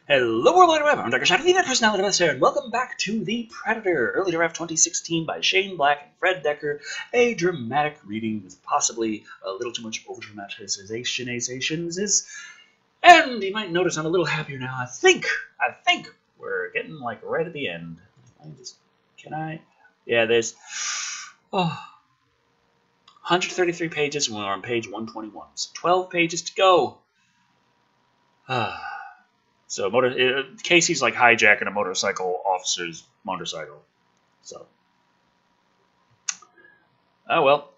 Hello world wide web, I'm Dr. Shado, the net personality of and welcome back to The Predator, early draft 2016 by Shane Black and Fred Decker, a dramatic reading with possibly a little too much over-dramatization, and you might notice I'm a little happier now. I think we're getting like right at the end. Yeah, there's 133 pages and we're on page 121, so 12 pages to go. So Casey's like hijacking a motorcycle officer's motorcycle. So, oh well,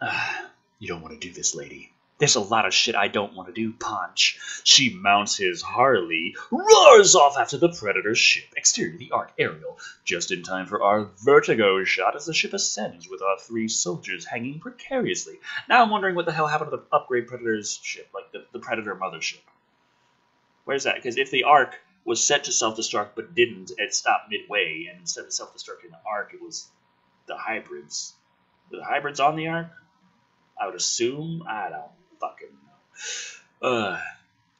you don't want to do this, lady. There's a lot of shit I don't want to do, Punch. She mounts his Harley, roars off after the Predator's ship. Exterior, the Ark aerial, just in time for our vertigo shot as the ship ascends with our 3 soldiers hanging precariously. Now I'm wondering what the hell happened to the upgrade Predator's ship, like the Predator mothership. Where's that? Because if the Ark was set to self-destruct but didn't, it stopped midway, and instead of self-destructing the Ark, it was the hybrids. Were the hybrids on the Ark? I would assume. I don't fucking know.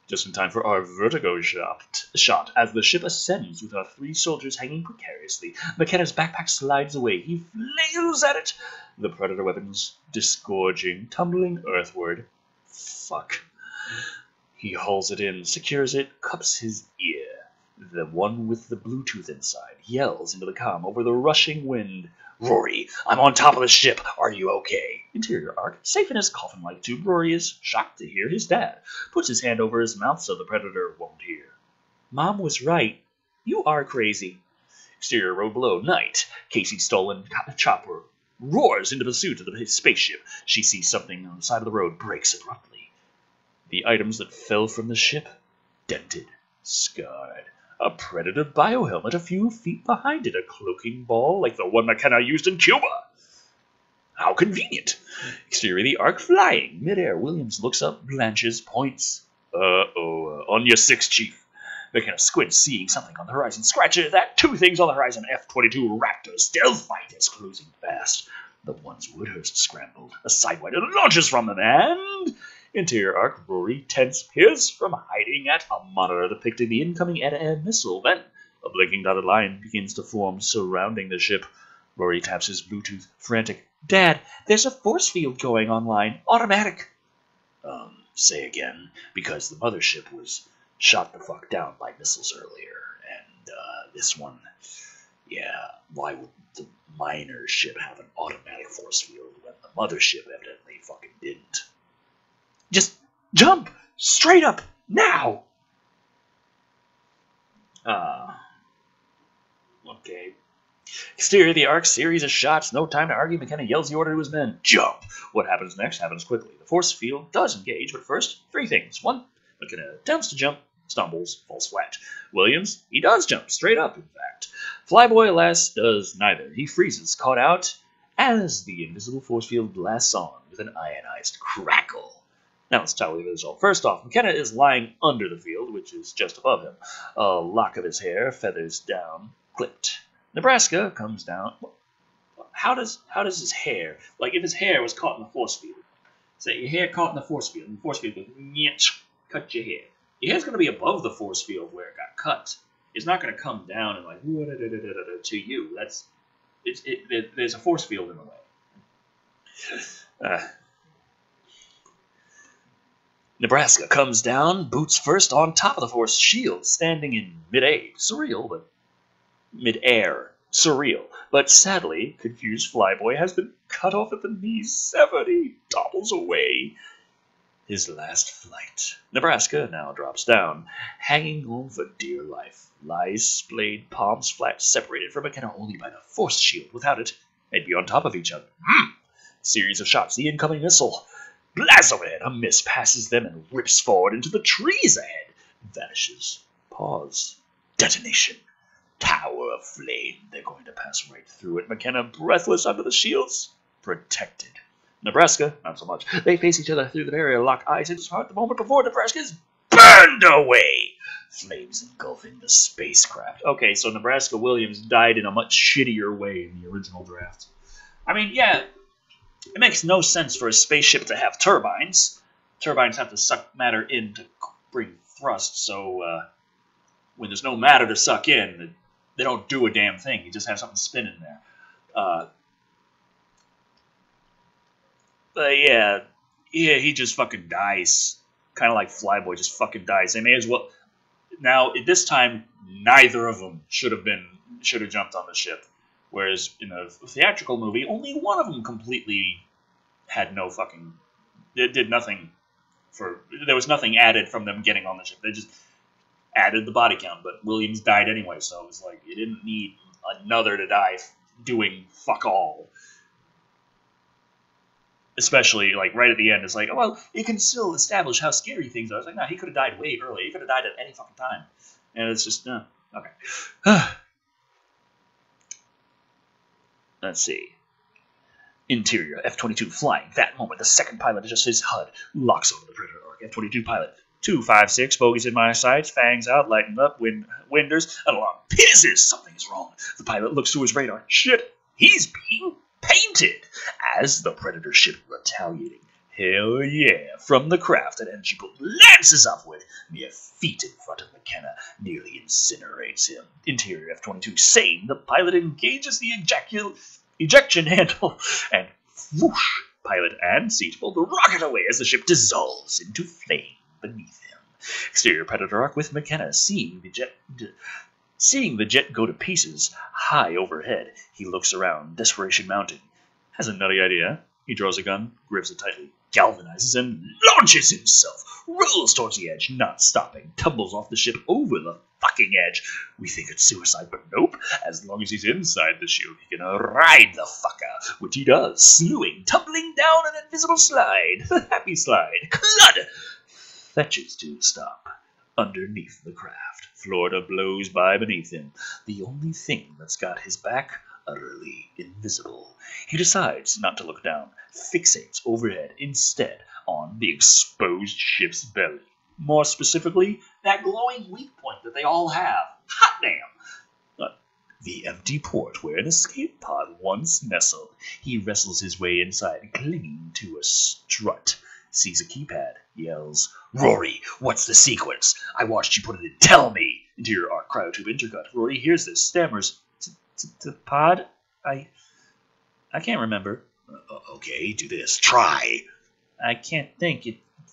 Just in time for our vertigo shot as the ship ascends with our 3 soldiers hanging precariously. McKenna's backpack slides away. He flails at it, the Predator weapons disgorging, tumbling earthward. Fuck. He hauls it in, secures it, cups his ear. The one with the Bluetooth inside yells into the comm over the rushing wind. Rory, I'm on top of the ship. Are you okay? Interior Ark, safe in his coffin-like tube. Rory is shocked to hear his dad. Puts his hand over his mouth so the Predator won't hear. Mom was right. You are crazy. Exterior road below. Night. Casey's stolen chopper roars into pursuit of the spaceship. She sees something on the side of the road, breaks abruptly. The items that fell from the ship, dented, scarred. A Predator biohelmet a few feet behind it, a cloaking ball like the one McKenna used in Cuba. How convenient. Exterior the Ark flying. Midair, Williams looks up, blanches, points. On your 6, Chief. McKenna squints, seeing something on the horizon. Scratches that. 2 things on the horizon. F-22 Raptor stealth fighters closing fast. The ones Woodhurst scrambled. A sidewinder launches from them, and Interior Ark, Rory, tense, peers from hiding at a monitor depicting the incoming air-to-air missile. Then, a blinking dotted line begins to form surrounding the ship. Rory taps his Bluetooth, frantic. Dad, there's a force field going online. Automatic. Say again, because the mothership was shot the fuck down by missiles earlier. And, this one, yeah, why would the miner ship have an automatic force field when the mothership evidently fucking didn't? Just jump! Straight up! Now! Okay. Exterior the Ark, series of shots. No time to argue. McKenna yells the order to his men. Jump! What happens next happens quickly. The force field does engage, but first, 3 things. 1, McKenna attempts to jump, stumbles, falls flat. Williams, he does jump, straight up, in fact. Flyboy, alas, does neither. He freezes, caught out, as the invisible force field blasts on with an ionized crackle. Now let's tell you the result. First off, McKenna is lying under the field, which is just above him. A lock of his hair feathers down, clipped. Nebraska comes down. How does his hair, like if his hair was caught in the force field, say your hair caught in the force field, and the force field goes, cut your hair. Your hair's going to be above the force field where it got cut. It's not going to come down and like to you. There's a force field in the way. Nebraska comes down, boots first on top of the force shield, standing in mid-air. Surreal. But sadly, confused Flyboy has been cut off at the knees, severed. He topples away. His last flight. Nebraska now drops down, hanging on for dear life. Lies splayed, palms flat, separated from McKenna only by the force shield. Without it, they'd be on top of each other. Series of shots. The incoming missile blasts overhead. A miss passes them and rips forward into the trees ahead. Vanishes. Pause. Detonation. Tower of flame. They're going to pass right through it. McKenna breathless under the shields. Protected. Nebraska, not so much. They face each other through the barrier, lock eyes into his heart the moment before Nebraska is burned away. Flames engulfing the spacecraft. Okay, so Nebraska Williams died in a much shittier way in the original draft. I mean, yeah, it makes no sense for a spaceship to have turbines. Turbines have to suck matter in to bring thrust, so when there's no matter to suck in, they don't do a damn thing. You just have something spinning there. But yeah, he just fucking dies. Kind of like Flyboy just fucking dies. They may as well. Now, at this time, neither of them should have jumped on the ship. Whereas in a theatrical movie, only one of them completely had no fucking. It did nothing for. There was nothing added from them getting on the ship. They just added the body count. But Williams died anyway, so it was like you didn't need another to die doing fuck all. Especially, like, right at the end, it's like, oh, well, it can still establish how scary things are. I was like, no, he could have died way earlier. He could have died at any fucking time. And it's just, no. Okay. Let's see. Interior, F-22 flying. That moment, the second pilot adjusts his HUD, locks over the Predator arc. F-22 pilot. 256, bogies in my sights, fangs out, lighten up, winders. An alarm pisses. Something is wrong. The pilot looks to his radar. Shit, he's being painted as the Predator ship retaliating. Hell yeah! From the craft, an energy bolt lances upward, mere feet in front of McKenna, nearly incinerates him. Interior F-22 sane, the pilot engages the ejection handle, and whoosh! Pilot and seat pull the rocket away as the ship dissolves into flame beneath him. Exterior Predator arc with McKenna seeing the jet go to pieces high overhead. He looks around, desperation mounting. Has a nutty idea. He draws a gun, grips it tightly, galvanizes, and launches himself. Rolls towards the edge, not stopping. Tumbles off the ship over the fucking edge. We think it's suicide, but nope. As long as he's inside the ship, he can ride the fucker, which he does, slewing, tumbling down an invisible slide. The happy slide. Clud! Fetches to a stop. Underneath the craft, Florida blows by beneath him. The only thing that's got his back, utterly invisible. He decides not to look down, fixates overhead instead on the exposed ship's belly. More specifically, that glowing weak point that they all have. Hot damn! The empty port where an escape pod once nestled. He wrestles his way inside, clinging to a strut. Sees a keypad, yells, Rory, what's the sequence? I watched you put it in. Tell me! Interior arc cryotube intercut. Rory hears this, stammers, the pod? I can't remember. Okay, do this. Try. I can't think.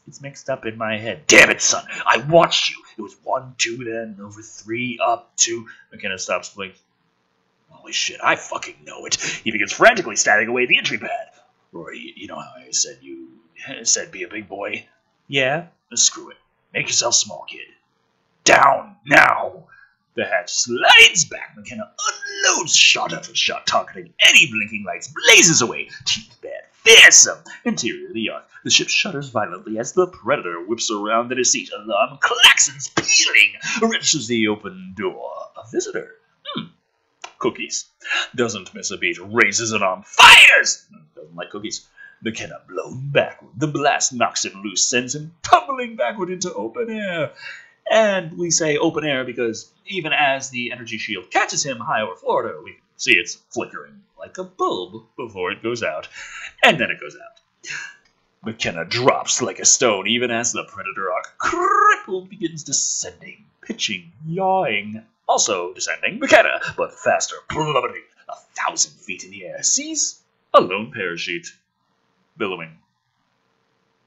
It's mixed up in my head. Damn it, son! I watched you! It was 1, 2, then over 3, up 2. McKenna stops blinking. Holy shit, I fucking know it. He begins frantically stabbing away the entry pad. Rory, you know how I said be a big boy? Yeah? Screw it. Make yourself small, kid. Down, now! The hatch slides back. McKenna unloads shot after shot, targeting any blinking lights, blazes away. Teeth bad, fearsome. Interior of the arc. The ship shudders violently as the Predator whips around in his seat. Alarm klaxons pealing. Wrenches the open door. A visitor. Cookies. Doesn't miss a beat. Raises an arm. Fires! Doesn't like cookies. McKenna blown backward. The blast knocks him loose, sends him tumbling backward into open air. And we say open air because even as the energy shield catches him high over Florida, we see it's flickering like a bulb before it goes out. And then it goes out. McKenna drops like a stone even as the Predator arc, crippled, begins descending, pitching, yawing. Also descending, McKenna, but faster, plummeting 1,000 feet in the air, sees a lone parachute billowing.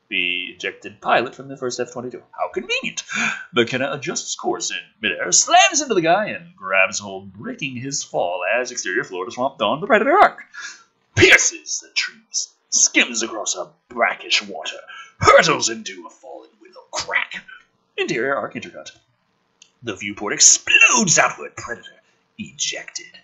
The ejected pilot from the first F-22. How convenient! McKenna adjusts course in midair, slams into the guy, and grabs hold, breaking his fall as exterior Florida swamped on the Predator arc. Pierces the trees, skims across a brackish water, hurtles into a fallen willow crack. Interior arc intercut. The viewport explodes outward. Predator ejected.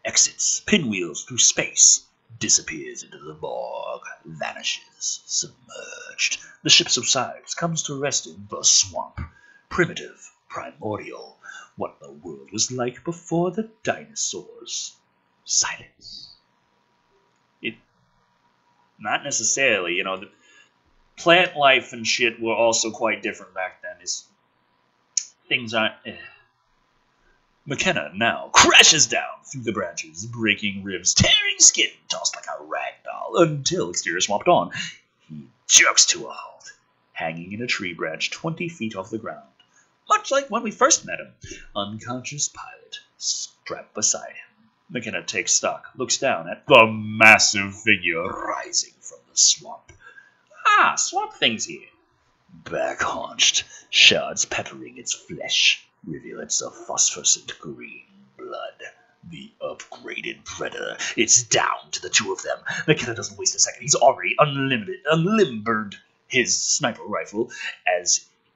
Exits, pinwheels through space. Disappears into the bog. Vanishes. Submerged. The ship subsides. Comes to rest in the swamp. Primitive. Primordial. What the world was like before the dinosaurs. Silence. Not necessarily, the plant life and shit were also quite different back then. Things aren't... McKenna now crashes down through the branches, breaking ribs, tearing skin, tossed like a rag doll, until exterior swamped on. He jerks to a halt, hanging in a tree branch 20 feet off the ground. much like when we first met him. Unconscious pilot, strapped beside him. McKenna takes stock, looks down at the massive figure rising from the swamp. Ah, swamp thing's here. Back haunched, shards peppering its flesh, reveal it's a phosphorescent green blood. The upgraded predator. It's down to the two of them. McKenna doesn't waste a second. He's already unlimbered his sniper rifle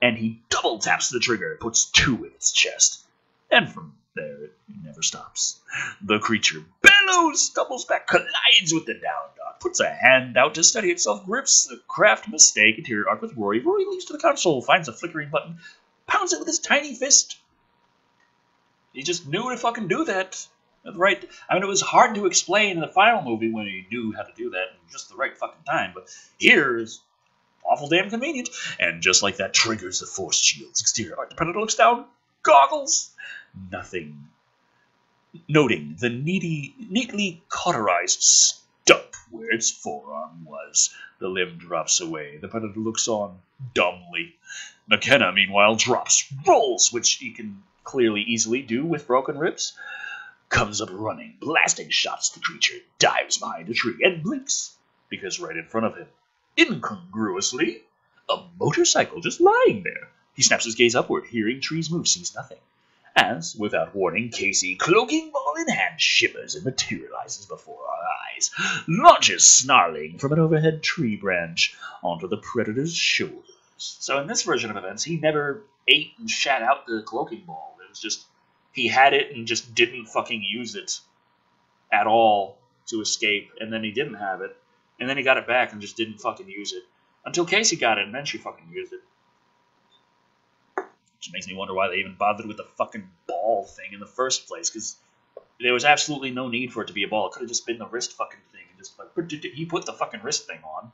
and he double taps the trigger, puts two in its chest. And from there, it never stops. The creature bellows, doubles back, collides with the down dog, puts a hand out to steady itself, grips the craft mistake, interior arc with Rory. Rory leaps to the console, finds a flickering button, pounds it with his tiny fist. He just knew to fucking do that. Right? I mean, it was hard to explain in the final movie when he knew how to do that in just the right fucking time, but here is awful damn convenient. And just like that, triggers the force shields. Exterior art. The predator looks down, goggles. Nothing. Noting the neatly cauterized stump where its forearm was. The limb drops away. The predator looks on dumbly. McKenna, meanwhile, drops, rolls, which he can clearly easily do with broken ribs. Comes up running, blasting shots at the creature, dives behind a tree, and blinks, because right in front of him, incongruously, a motorcycle just lying there. He snaps his gaze upward, hearing trees move, sees nothing. As, without warning, Casey, cloaking ball in hand, shimmers and materializes before our eyes, launches snarling from an overhead tree branch onto the predator's shoulders. So in this version of events, he never ate and shat out the cloaking ball. It was just, he had it and just didn't fucking use it at all to escape, and then he didn't have it, and then he got it back and just didn't fucking use it. Until Casey got it, and then she fucking used it. Which makes me wonder why they even bothered with the fucking ball thing in the first place, because there was absolutely no need for it to be a ball. It could have just been the wrist fucking thing. And just like, he put the fucking wrist thing on.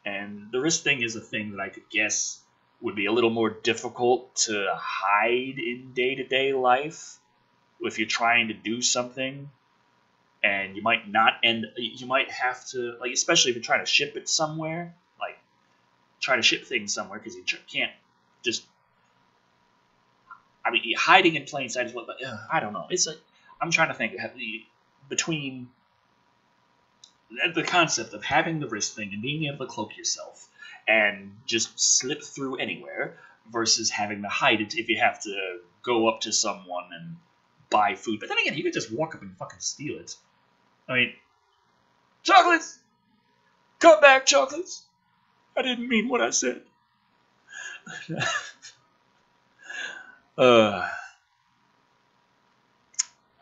And the wrist thing is a thing that I could guess would be a little more difficult to hide in day-to-day life if you're trying to do something, and you might have to, like, especially if you're trying to ship it somewhere, like, try to ship things somewhere, because you can't just, I mean, hiding in plain sight is what, I don't know, it's like, I'm trying to think, between the concept of having the wrist thing and being able to cloak yourself and just slip through anywhere versus having to hide it if you have to go up to someone and buy food. But then again, you could just walk up and fucking steal it. I mean, chocolates! Come back, chocolates! I didn't mean what I said.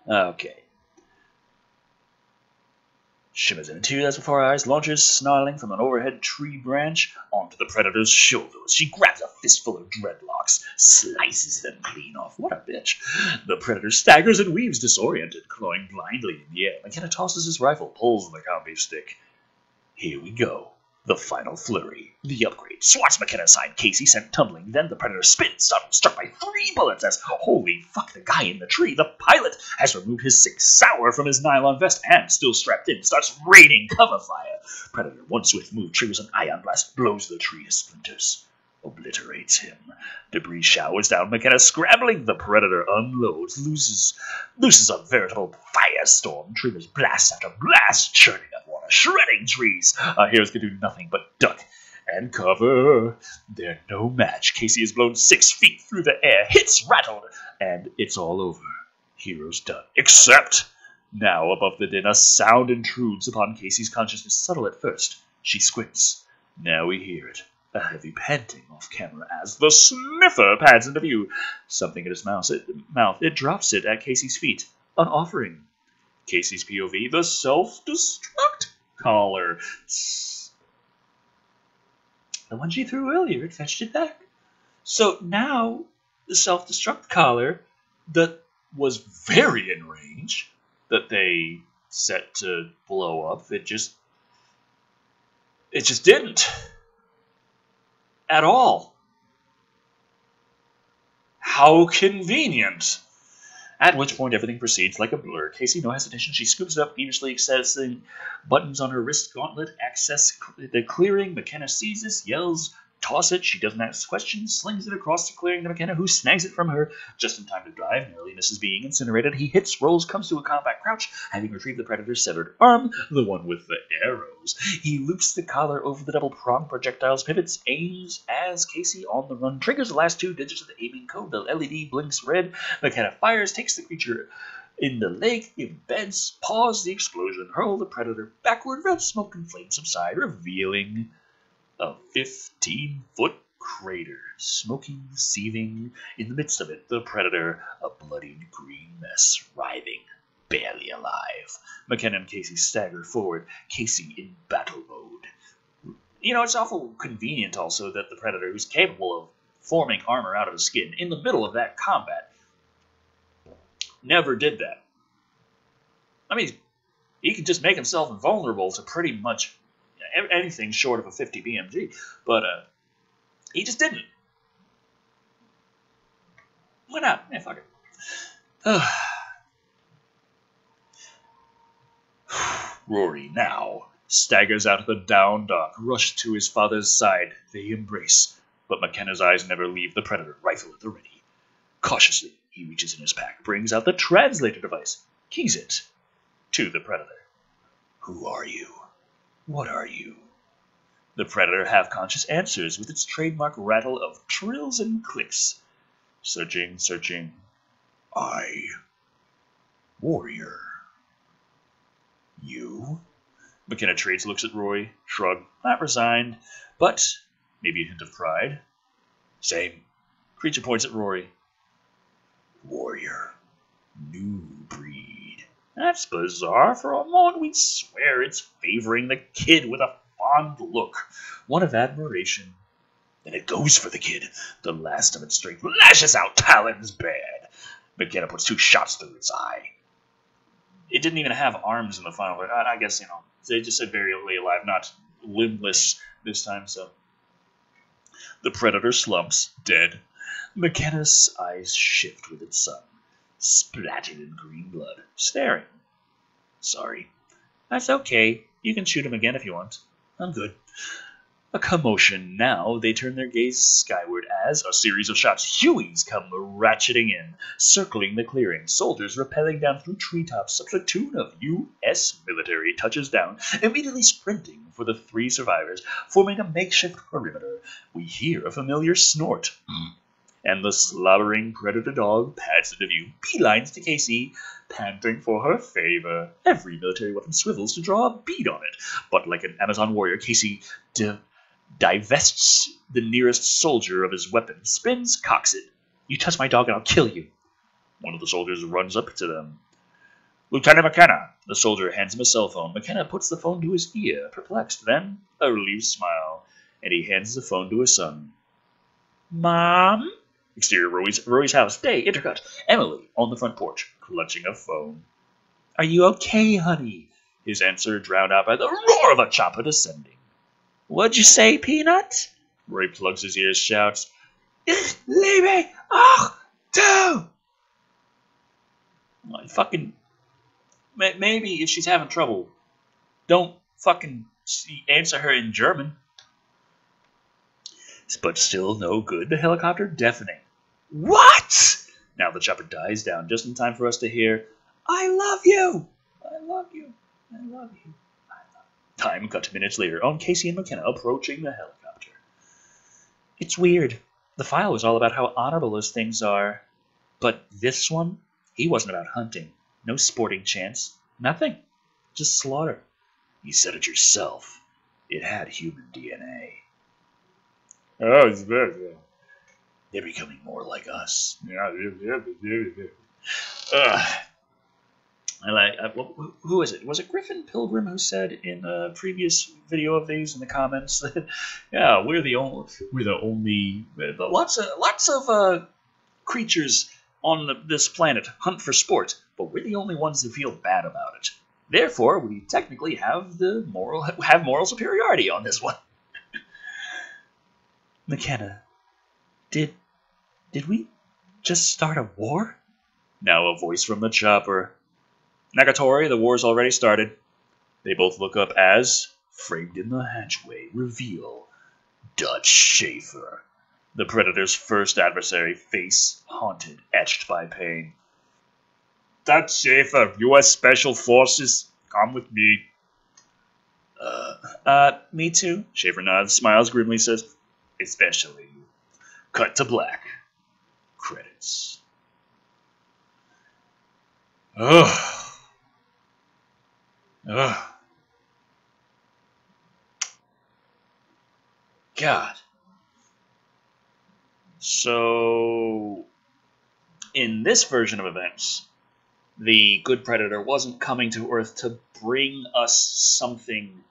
Okay. Shimmers into as before our eyes, launches, snarling from an overhead tree branch onto the predator's shoulders. She grabs a fistful of dreadlocks, slices them clean off. What a bitch. The predator staggers and weaves, disoriented, clawing blindly in the air. McKenna tosses his rifle, pulls the combi stick. Here we go. The final flurry. The upgrade. Swats McKenna aside. Casey sent tumbling. Then the predator spins, struck by 3 bullets as, holy fuck, the guy in the tree, the pilot, has removed his 6 sour from his nylon vest and, still strapped in, starts raining cover fire. Predator, one swift move, triggers an ion blast, blows the tree to splinters. Obliterates him. Debris showers down McKenna, scrambling. The predator unloads, looses a veritable firestorm. Triggers blast after blast, churning up water, shredding trees. Our heroes can do nothing but duck and cover. They're no match. Casey is blown 6 feet through the air, hits rattled, and it's all over. Heroes done. Except, now above the din, a sound intrudes upon Casey's consciousness, subtle at first. She squints. Now we hear it. A heavy panting off camera as the sniffer pads into view. Something in his mouth. It drops it at Casey's feet. An offering. Casey's POV, the self-destruct collar. The one she threw earlier, it fetched it back. So now the self-destruct collar that was very in range, that they set to blow up, it just didn't. At all. How convenient. At which point everything proceeds like a blur. Casey, no hesitation, she scoops it up, feverishly accessing buttons on her wrist gauntlet, access the clearing. McKenna sees this, yells, toss it. She doesn't ask questions, slings it across the clearing to McKenna, who snags it from her just in time to dive, nearly misses being incinerated. He hits, rolls, comes to a combat crouch, having retrieved the predator's severed arm, the one with the arrows. He loops the collar over the double-pronged projectiles, pivots, aims as Casey on the run, triggers the last 2 digits of the aiming code. The LED blinks red. McKenna fires, takes the creature in the leg, embeds, pause the explosion, hurl the predator backward, red smoke and flames subside, revealing a 15-foot crater, smoking, seething. In the midst of it, the predator, a bloodied green mess, writhing, barely alive. McKenna and Casey stagger forward, Casey in battle mode. You know, it's awful convenient also that the predator, who's capable of forming armor out of his skin in the middle of that combat, never did that. I mean, he could just make himself invulnerable to pretty much anything short of a 50 BMG, but he just didn't. Why not? Yeah, fuck it. Rory now staggers out of the down dog, rushed to his father's side. They embrace, but McKenna's eyes never leave the predator, rifle at the ready. Cautiously, he reaches in his pack, brings out the translator device, keys it to the predator. Who are you? What are you? The predator, half-conscious, answers with its trademark rattle of trills and clicks. Searching, searching. I. Warrior. You? McKenna trades looks at Roy, shrug, not resigned, but maybe a hint of pride. Same. Creature points at Rory. Warrior. New breed. That's bizarre. For a moment we'd swear it's favoring the kid with a fond look, one of admiration. Then it goes for the kid. The last of its strength lashes out, talons bared. McKenna puts 2 shots through its eye. It didn't even have arms in the final. I guess, they just said barely alive, not limbless this time, so. The predator slumps, dead. McKenna's eyes shift with its son, splattered in green blood, staring. Sorry. That's okay. You can shoot him again if you want. I'm good. A commotion now. They turn their gaze skyward as a series of shots. Hueys come ratcheting in, circling the clearing. Soldiers rappelling down through treetops. A platoon of U.S. military touches down, immediately sprinting for the 3 survivors, forming a makeshift perimeter. We hear a familiar snort. And the slobbering predator dog pads into view, beelines to Casey, panting for her favor. Every military weapon swivels to draw a bead on it, but like an Amazon warrior, Casey divests the nearest soldier of his weapon, spins, cocks it. You touch my dog and I'll kill you. One of the soldiers runs up to them. Lieutenant McKenna. The soldier hands him a cell phone. McKenna puts the phone to his ear, perplexed, then a relieved smile, and he hands the phone to his son. Mom? Exterior Rory's house. Day, intercut. Emily on the front porch, clutching a phone. Are you okay, honey? His answer drowned out by the roar of a chopper descending. What'd you say, Peanut? Rory plugs his ears, shouts, leave me! Oh, do! Fucking... Maybe if she's having trouble, don't fucking answer her in German. But still no good. The helicopter deafening. What? Now the chopper dies down just in time for us to hear, I love you! I love you. I love you. I love you. Time cut to minutes later on Casey and McKenna approaching the helicopter. It's weird. The file was all about how honorable those things are. But this one, he wasn't about hunting. No sporting chance. Nothing. Just slaughter. You said it yourself. It had human DNA. Oh, it's bad. They're becoming more like us. Who is it? Was it Griffin Pilgrim who said in a previous video of these in the comments that, yeah, we're the only lots of creatures on this planet hunt for sport, but we're the only ones who feel bad about it. Therefore, we technically have moral superiority on this one. McKenna, did we just start a war? Now a voice from the chopper. Nagatori, the war's already started. They both look up as, framed in the hatchway, reveal Dutch Schaefer. The Predator's first adversary, face haunted, etched by pain. Dutch Schaefer, U.S. Special Forces, come with me. Me too. Schaefer nods, smiles grimly, says, especially you. Cut to black. Credits. Ugh. Ugh. God. So, in this version of events, the good Predator wasn't coming to Earth to bring us something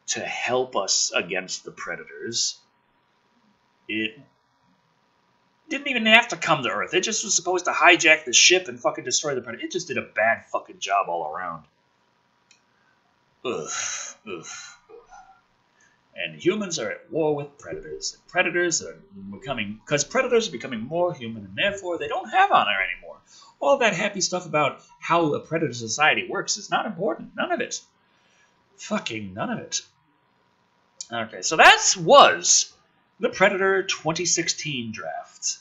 to help us against the Predators. It didn't even have to come to Earth. It just was supposed to hijack the ship and fucking destroy the Predator. It just did a bad fucking job all around. Ugh. Ugh. And humans are at war with predators. And predators are becoming... Because predators are becoming more human, and therefore they don't have honor anymore. All that happy stuff about how a predator society works is not important. None of it. Fucking none of it. Okay, so that was the Predator 2016 draft.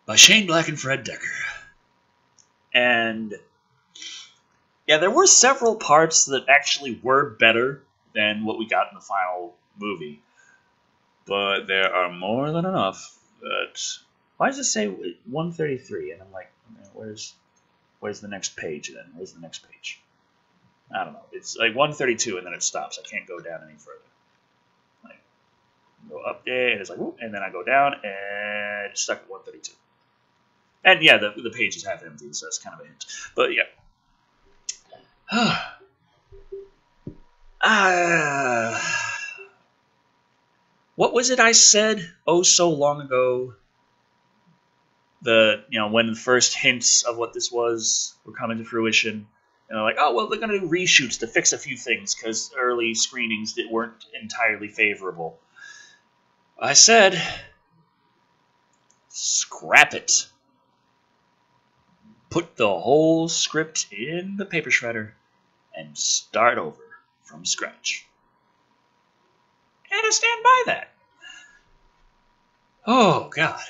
By Shane Black and Fred Decker. And... yeah, there were several parts that actually were better than what we got in the final movie. But there are more than enough that... Why does it say 133? And I'm like, where's the next page then? Where's the next page? I don't know. It's like 132 and then it stops. I can't go down any further. Like, go up there and it's like, whoop, and then I go down and it's stuck at 132. And yeah, the page is half empty, so that's kind of a hint. But yeah. What was it I said oh so long ago? When the first hints of what this was were coming to fruition, and they're like, oh well, they're going to do reshoots to fix a few things because early screenings that weren't entirely favorable. I said, scrap it. Put the whole script in the paper shredder and start over from scratch. And I stand by that. Oh, God.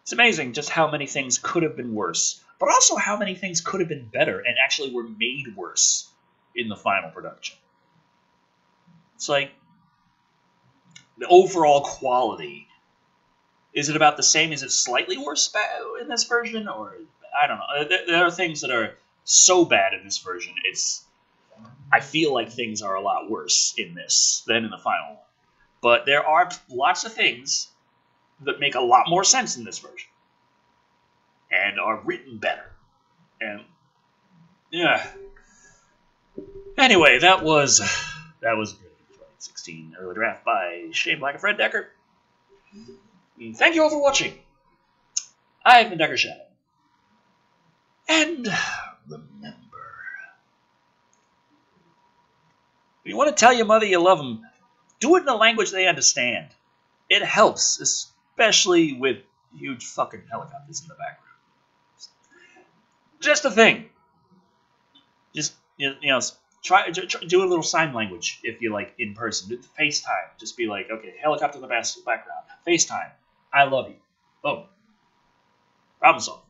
It's amazing just how many things could have been worse, but also how many things could have been better and actually were made worse in the final production. It's like, the overall quality, is it about the same? Is it slightly worse in this version? Or, I don't know. There are things that are so bad in this version, I feel like things are a lot worse in this than in the final one. But there are lots of things that make a lot more sense in this version. And are written better. And, yeah. Anyway, that was a good 2016 early draft by Shane Black and Fred Decker. Thank you all for watching. I've been Decker Shado. And remember, if you want to tell your mother you love them, do it in a language they understand. It helps, especially with huge fucking helicopters in the background. Just a thing. Just, try do a little sign language if you like in person. Do FaceTime. Just be like, okay, helicopter in the background. FaceTime. I love you. Boom. Problem solved.